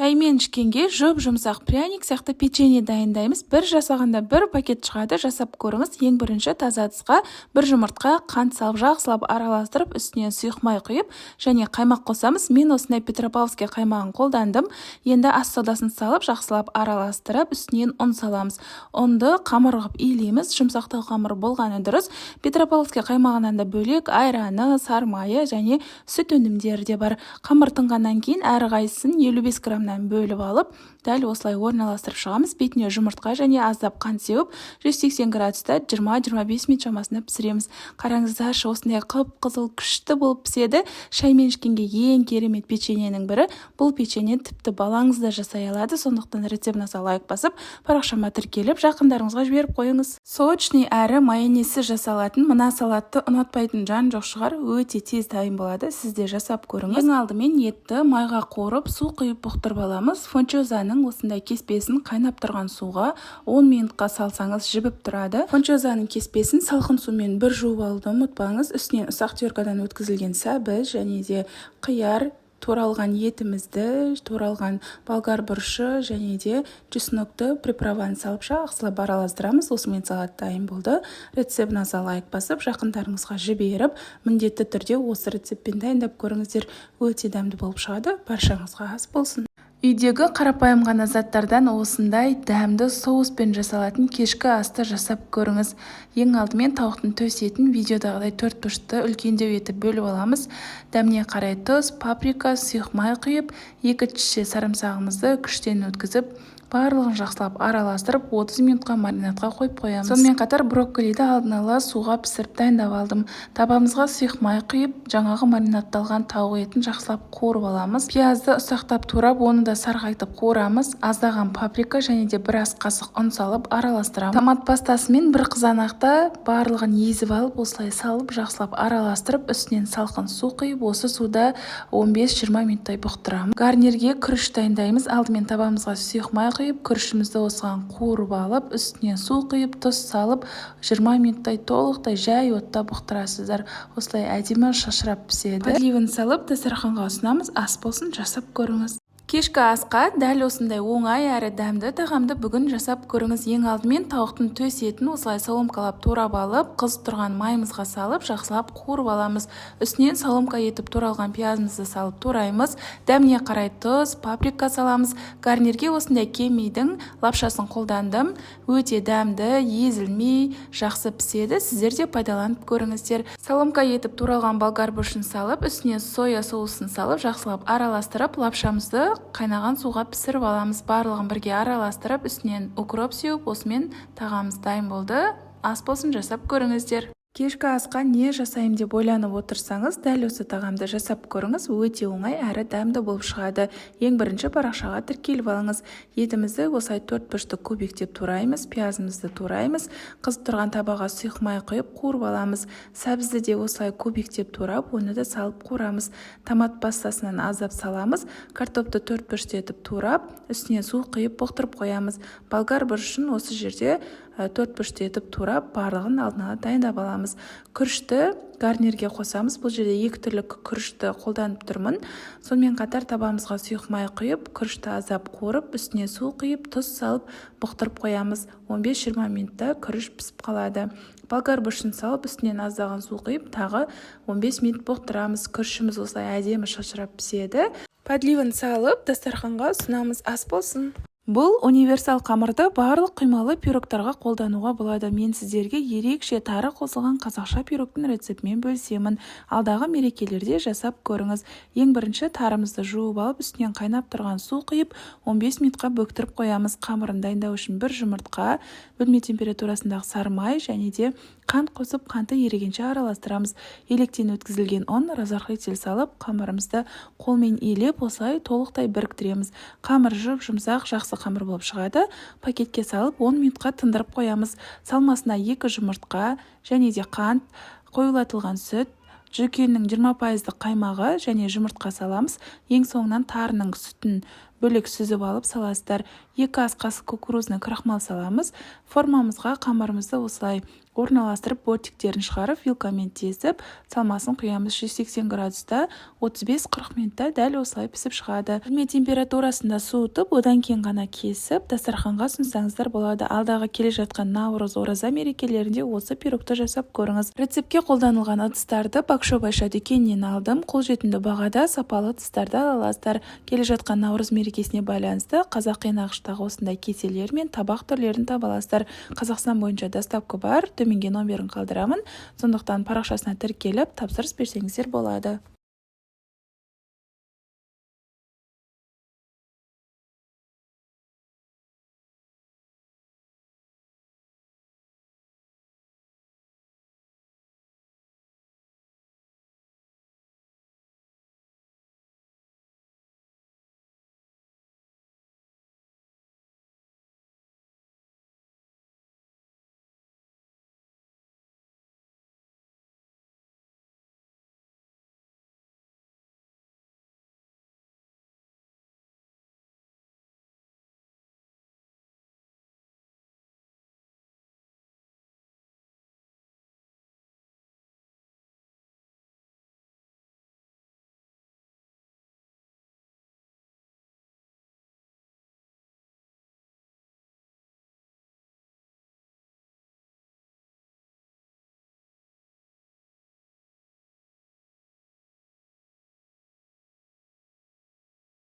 Шаймен ішкенге жұп-жұмсақ пряник сияқты печенье дайындаймыз. Бір жасағанда бір пакет шығады. Жасап көріңіз. Ең бірінші таза ыдысқа бір жұмыртқа, қант салып, жақсылап араластырып, үстіне сұйық май құйып, және қаймақ қосамыз. Мен осындай Петропавловский қаймағын қолдандым. Енді ас содасын салып, жақсылап араластырып, үстінен ұн саламыз. Ұнды қамыр қылып илейміз. Жұмсақтау қамыр болғаны дұрыс. Петропавловский қаймағынан да бөлек айраны, сары майы және сүт өнімдері де бар. Қамыр тынғаннан кейін әрқайсысын 55 граммнан бөліп алып, дәл осылай орналастырып шығамыз. Бетіне жұмыртқа және аздап қант сеуіп, 180 градуста 20-25 минут шамасында пісіреміз. Қараңыздаршы, осындай қып-қызыл күшті болып піседі. Шаймен ішкенге ең керемет печеньенің бірі. Бұл печенье тіпті балаңыз да жасай алады. Сондықтан рецептіне лайк басып, парақшама тіркеліп, жақындарыңызға жіберіп қойыңыз. Сочный әрі майонезсіз жасалатын мына салатты ұнатпайтын жан жоқ шығар. Өте тез дайын болады. Сіз де жасап көріңіз. Ең алдымен етті майға қорып, су құйып бұқтырып аламыз. Фунчозаның осындай кеспесін қайнап тұрған суға 10 минутқа салсаңыз жібіп тұрады. Фунчозаның кеспесін салқын сумен бір жуып алуды ұмытпаңыз. Үстінен ұсақ теркадан өткізілген сәбіз және де қияр, туралған етімізді, туралған болгар бұрышы және де чеснокты приправаны салып жақсылап араластырамыз. Осымен салат дайын болды. Рецептіне лайк басып, жақындарыңызға жіберіп, міндетті түрде осы рецептпен дайындап көріңіздер. Өте дәмді болып шығады. Баршаңызға ас болсын. Үйдегі қарапайым ғана заттардан осындай дәмді соуспен жасалатын кешкі асты жасап көріңіз. Ең алдымен тауықтың төс етін видеодағыдай 4 бұрышты үлкендеу етіп бөліп аламыз. Дәміне қарай тұз, паприка, сұйық май құйып, 2 шеше сарымсағымызды күштен өткізіп, барлығын жақсылап араластырып 30 минутқа маринадқа қойып қоямыз. Сонымен қатар брокколиді алдын ала суға пісіріп дайындап алдым. Табамызға сұйық май құйып, жаңағы маринадталған тауық етін жақсылап қуырып аламыз. Пиязды ұсақтап турап, оны да сарғайтып қуырамыз. Аздаған паприка және де бір ас қасық ұн салып араластырамыз. Томат пастасымен бір қызанақта барлығын езіп алып, осылай салып жақсылап араластырып, үстінен салқын су құйып, осы суда 15-20 минуттай бұқтырамыз. Гарнирге күріш дайындаймыз. Алдымен табамызға сұйық май құйып, күрішімізді осыған қуырып алып, үстіне су құйып, тұз салып, 20 минуттай толықтай жай отта бұқтырасыздар. Осылай әдемі шашырап піседі. Подливын салып, дастарханға ұсынамыз. Ас болсын, жасап көріңіз. Кешкі асқа дәл осындай оңай әрі дәмді тағамды бүгін жасап көріңіз. Ең алдымен тауықтың төс етін осылай соломкалап турап алып, қызып тұрған майымызға салып, жақсылап қуырып аламыз. Үстінен соломка етіп туралған пиязымызды салып тураймыз. Дәміне қарай тұз, паприка саламыз. Гарнирге осындай кемейдің лапшасын қолдандым. Өте дәмді, езілмей, жақсы піседі. Сіздер де пайдаланып көріңіздер. Соломка етіп туралған болгар бұрышын салып, үстіне соя соусын салып, жақсылап араластырып, лапшамызды қайнаған суға пісіріп аламыз. Барлығын бірге араластырып, үстінен укроп сеуіп, осымен тағамыз дайын болды. Ас болсын, жасап көріңіздер. Кешкі асқа не жасайым деп ойланып отырсаңыз, дәл осы тағамды жасап көріңіз. Өте оңай әрі дәмді болып шығады. Ең бірінші парақшаға тіркеліп алыңыз. Етімізді осылай 4 бұрышты кубиктеп тураймыз, пиязымызды тураймыз. Қызып тұрған табаға сұйық май құйып қуырып аламыз. Сәбізді де осылай кубиктеп турап, оны да салып қуырамыз. Томат пастасынан аздап саламыз. Картопты 4 бұрышты етіп турап, үстіне су құйып бұқтырып қоямыз. Болгар бұрышын осы жерде 4 бұрышты етіп турап, барлығын алдын ала дайындап аламыз. Күрішті гарнирге қосамыз. Бұл жерде 2 түрлі күрішті қолданып тұрмын. Сонымен қатар табамызға сұйық май құйып, күрішті аздап қуырып, үстіне су құйып, тұз салып, бұқтырып қоямыз. 15-20 минутта күріш пісіп қалады. Болгар бұрышын салып, үстінен аздаған су құйып, тағы 15 минут бұқтырамыз. Күрішіміз осылай әдемі шашырап піседі. Подливын салып, дастарханға ұсынамыз. Ас болсын. Бұл универсал қамырды барлық құймалы пирогтарға қолдануға болады. Мен сіздерге ерекше тары қосылған қазақша пирогтың рецептімен бөлісемін. Алдағы мерекелерде жасап көріңіз. Ең бірінші тарымызды жуып алып, үстінен қайнап тұрған су құйып, 15 минутқа бөктіріп қоямыз. Қамырын дайындау үшін бір жұмыртқа, бөлме температурасындағы сары май және де қант қосып, қанты ерігенше араластырамыз. Електен өткізілген ұн, разрыхлитель салып, қамырымызды қолмен илеп, осылай толықтай біріктіреміз. Қамыр жұмсақ, жақсы қамыр болып шығады. Пакетке салып 10 минутқа тындырып қоямыз. Салмасына 2 жұмыртқа және де қант, қоюлатылған сүт, жүкеннің 20% қаймағы және жұмыртқа саламыз. Ең соңынан тарының сүтін бөлек сүзіп алып саласыздар. 2 ас қасық кукурузный крахмал саламыз. Формамызға қамырымызды осылай орналастырып, бортиктерін шығарып, вилкамен тесіп, салмасын құямыз. 180 градуста 35-40 минутта дәл осылай пісіп шығады. Бөлме температурасында суытып, одан кейін ғана кесіп, дастарханға ұсынсаңыздар болады. Алдағы келе жатқан Наурыз, ораза мерекелерінде осы пирогты жасап көріңіз. Рецептке қолданылған ыдыстарды Бакшо-Байша дүкенінен алдым. Қолжетімді бағада сапалы ыдыстарды ала аласыздар. Келе жатқан Наурыз мерекесіне байланысты қазақи нақыштағы осындай кеселер мен табақ түрлерін таба аласыздар. Қазақстан бойынша доставка бар. Төменге номерін қалдырамын. Сондықтан парақшасына тіркеліп, тапсырыс берсеңіздер болады.